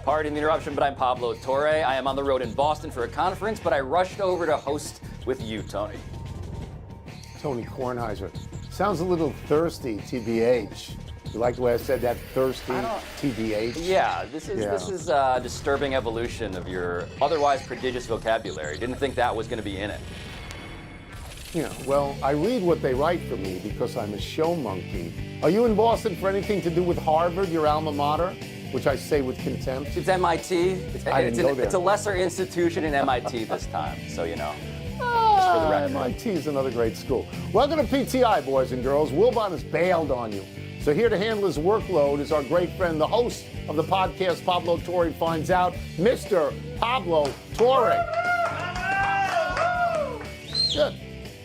Pardon the interruption, but I'm Pablo Torre. I am on the road in Boston for a conference, but I rushed over to host with you, Tony. Tony Kornheiser. Sounds a little thirsty, TBH. You like the way I said that, thirsty, TBH? Yeah, this is a disturbing evolution of your otherwise prodigious vocabulary. Didn't think that was going to be in it. Yeah, well, I read what they write for me because I'm a show monkey. Are you in Boston for anything to do with Harvard, your alma mater? Which I say with contempt. It's MIT. It's a lesser institution in MIT this time, so you know. Just for the record. MIT is another great school. Welcome to PTI, boys and girls. Wilbon has bailed on you. So here to handle his workload is our great friend, the host of the podcast, Pablo Torre Finds Out, Mr. Pablo Torre. Good.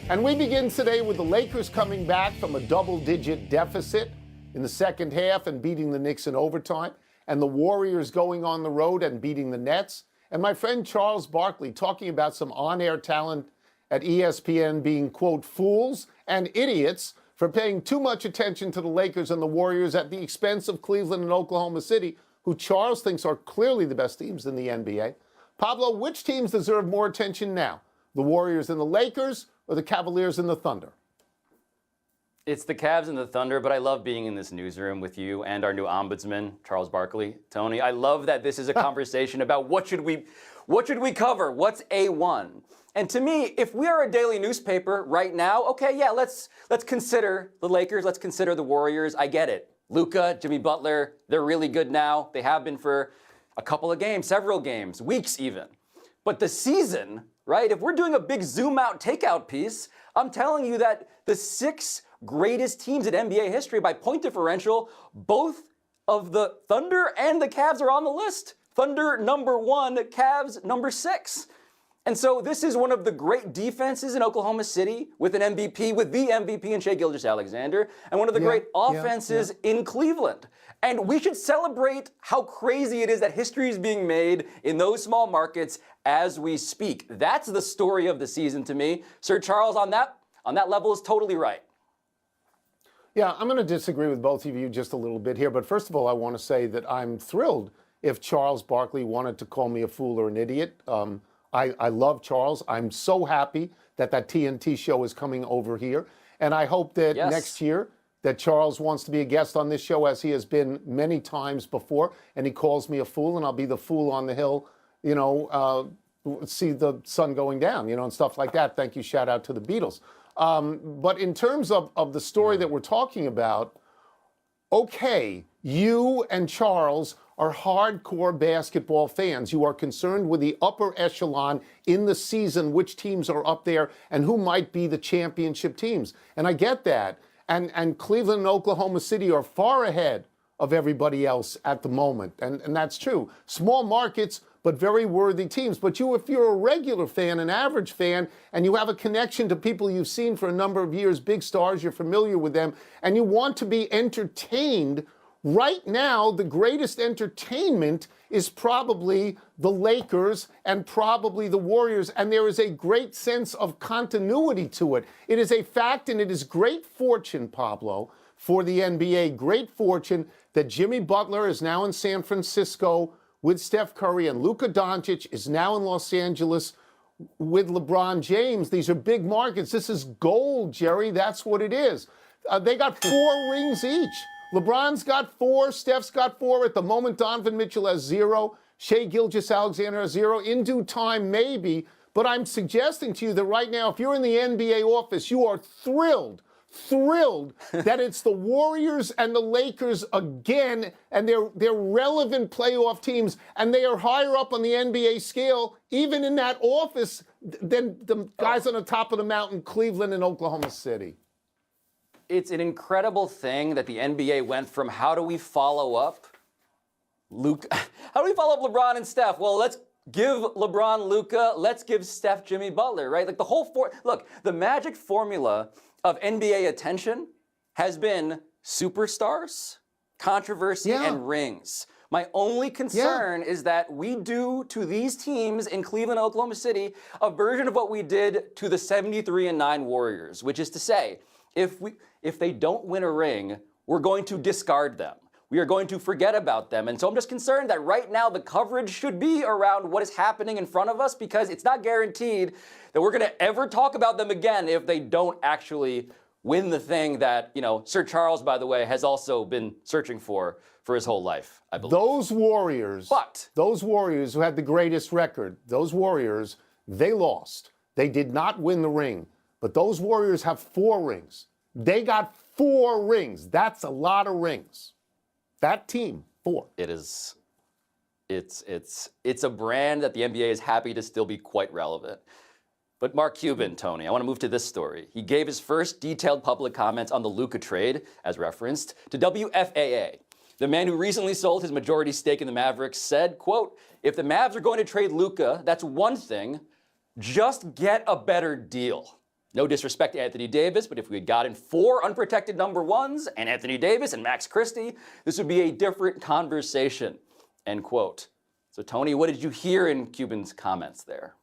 And we begin today with the Lakers coming back from a double-digit deficit in the second half and beating the Knicks in overtime, and the Warriors going on the road and beating the Nets. And my friend Charles Barkley talking about some on-air talent at ESPN being, quote, fools and idiots for paying too much attention to the Lakers and the Warriors at the expense of Cleveland and Oklahoma City, who Charles thinks are clearly the best teams in the NBA. Pablo, which teams deserve more attention now? The Warriors and the Lakers or the Cavaliers and the Thunder? It's the Cavs and the Thunder, but I love being in this newsroom with you and our new ombudsman, Charles Barkley. Tony, I love that this is a conversation about what should we cover? What's A1? And to me, if we are a daily newspaper right now, okay, yeah, let's consider the Lakers, let's consider the Warriors. I get it. Luka, Jimmy Butler, they're really good now. They have been for a couple of games, several games, weeks even. But the season, right? If we're doing a big zoom out takeout piece, I'm telling you that the 6 greatest teams in NBA history by point differential, both of the Thunder and the Cavs are on the list. Thunder number 1, Cavs number 6. And so this is one of the great defenses in Oklahoma City with an MVP, with the MVP in Shai Gilgeous-Alexander, and one of the great offenses in Cleveland. And we should celebrate how crazy it is that history is being made in those small markets as we speak. That's the story of the season to me. Sir Charles on that level is totally right. Yeah, I'm going to disagree with both of you just a little bit here. But first of all, I want to say that I'm thrilled if Charles Barkley wanted to call me a fool or an idiot. I love Charles. I'm so happy that TNT show is coming over here. And I hope that next year that Charles wants to be a guest on this show, as he has been many times before. And he calls me a fool, and I'll be the fool on the hill, you know, see the sun going down, you know, and stuff like that. Thank you. Shout out to the Beatles. But in terms of the story that we're talking about, okay, you and Charles are hardcore basketball fans. You are concerned with the upper echelon in the season, which teams are up there and who might be the championship teams. And I get that. And Cleveland and Oklahoma City are far ahead of everybody else at the moment. And that's true. Small markets, but very worthy teams. But if you're a regular fan, an average fan, and you have a connection to people you've seen for a number of years, big stars, you're familiar with them, and you want to be entertained, right now, the greatest entertainment is probably the Lakers and probably the Warriors, and there is a great sense of continuity to it. It is a fact, and it is great fortune, Pablo, for the NBA, great fortune that Jimmy Butler is now in San Francisco with Steph Curry, and Luka Doncic is now in Los Angeles with LeBron James. These are big markets. This is gold, Jerry. That's what it is. They got 4 rings each. LeBron's got 4. Steph's got 4. At the moment, Donovan Mitchell has 0. Shai Gilgeous-Alexander has 0. In due time, maybe. But I'm suggesting to you that right now, if you're in the NBA office, you are thrilled that it's the Warriors and the Lakers again, and they're relevant playoff teams, and they are higher up on the NBA scale, even in that office, than the guys on the top of the mountain, Cleveland and Oklahoma City. It's an incredible thing that the NBA went from how do we follow up LeBron and Steph? Well, let's give LeBron Luka, let's give Steph Jimmy Butler, right? Like the magic formula of NBA attention has been superstars, controversy, and rings. My only concern is that we do to these teams in Cleveland, Oklahoma City, a version of what we did to the 73-9 Warriors, which is to say, if they don't win a ring, we're going to discard them. we are going to forget about them. And so I'm just concerned that right now the coverage should be around what is happening in front of us, because it's not guaranteed that we're going to ever talk about them again if they don't actually win the thing that, Sir Charles, by the way, has also been searching for his whole life, I believe. Those Warriors who had the greatest record, those Warriors, they lost. They did not win the ring. But those Warriors have 4 rings. They got 4 rings. That's a lot of rings. That team, 4. It's a brand that the NBA is happy to still be quite relevant. But Mark Cuban, Tony, I want to move to this story. He gave his first detailed public comments on the Luka trade, as referenced, to WFAA. The man who recently sold his majority stake in the Mavericks said, quote, "If the Mavs are going to trade Luka, that's one thing. Just get a better deal. No disrespect to Anthony Davis, but if we had gotten 4 unprotected number 1s and Anthony Davis and Max Christie, this would be a different conversation," end quote. So, Tony, what did you hear in Cuban's comments there?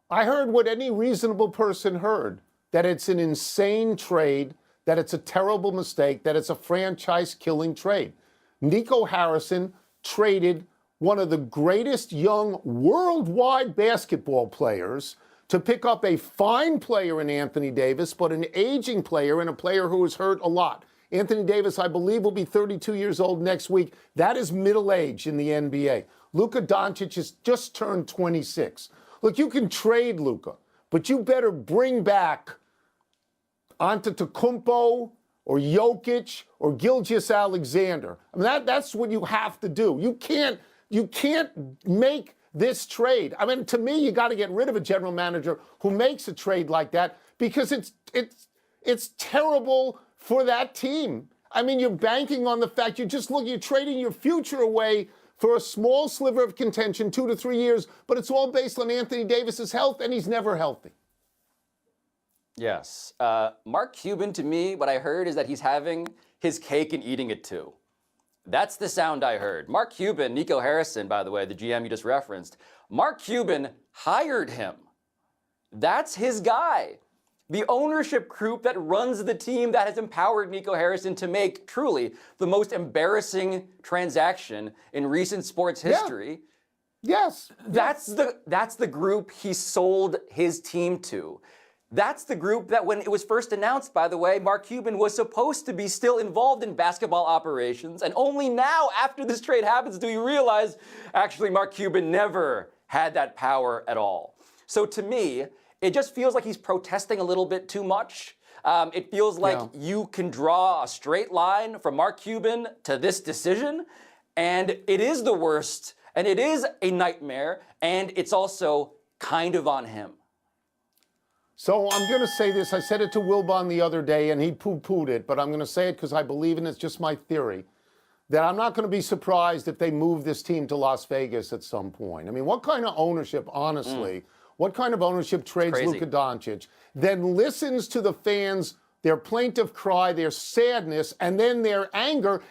I heard what any reasonable person heard, that it's an insane trade, that it's a terrible mistake, that it's a franchise-killing trade. Nico Harrison traded one of the greatest young worldwide basketball players to pick up a fine player in Anthony Davis, but an aging player and a player who was hurt a lot. Anthony Davis, I believe, will be 32 years old next week. That is middle age in the NBA. Luka Doncic has just turned 26. Look, you can trade Luka, but you better bring back Antetokounmpo or Jokic or Gilgeous-Alexander. I mean, that's what you have to do. You can't make this trade. I mean, to me, you got to get rid of a general manager who makes a trade like that, because it's terrible for that team. I mean, you're banking on the fact you're trading your future away for a small sliver of contention, 2 to 3 years, but it's all based on Anthony Davis's health, and he's never healthy. Yes. Mark Cuban, to me, what I heard is that he's having his cake and eating it too. That's the sound I heard. Mark Cuban, Nico Harrison, by the way, the GM you just referenced, Mark Cuban hired him. That's his guy. The ownership group that runs the team that has empowered Nico Harrison to make truly the most embarrassing transaction in recent sports history. Yeah. Yes. That's the group he sold his team to. That's the group that, when it was first announced, by the way, Mark Cuban was supposed to be still involved in basketball operations. And only now, after this trade happens, do you realize, actually, Mark Cuban never had that power at all. So to me, it just feels like he's protesting a little bit too much. It feels like you can draw a straight line from Mark Cuban to this decision, and it is the worst, and it is a nightmare, and it's also kind of on him. So I'm going to say this. I said it to Wilbon the other day, and he poo-pooed it, but I'm going to say it because I believe in it. It's just my theory, that I'm not going to be surprised if they move this team to Las Vegas at some point. I mean, what kind of ownership, honestly, what kind of ownership trades Luka Doncic, then listens to the fans, their plaintive cry, their sadness, and then their anger,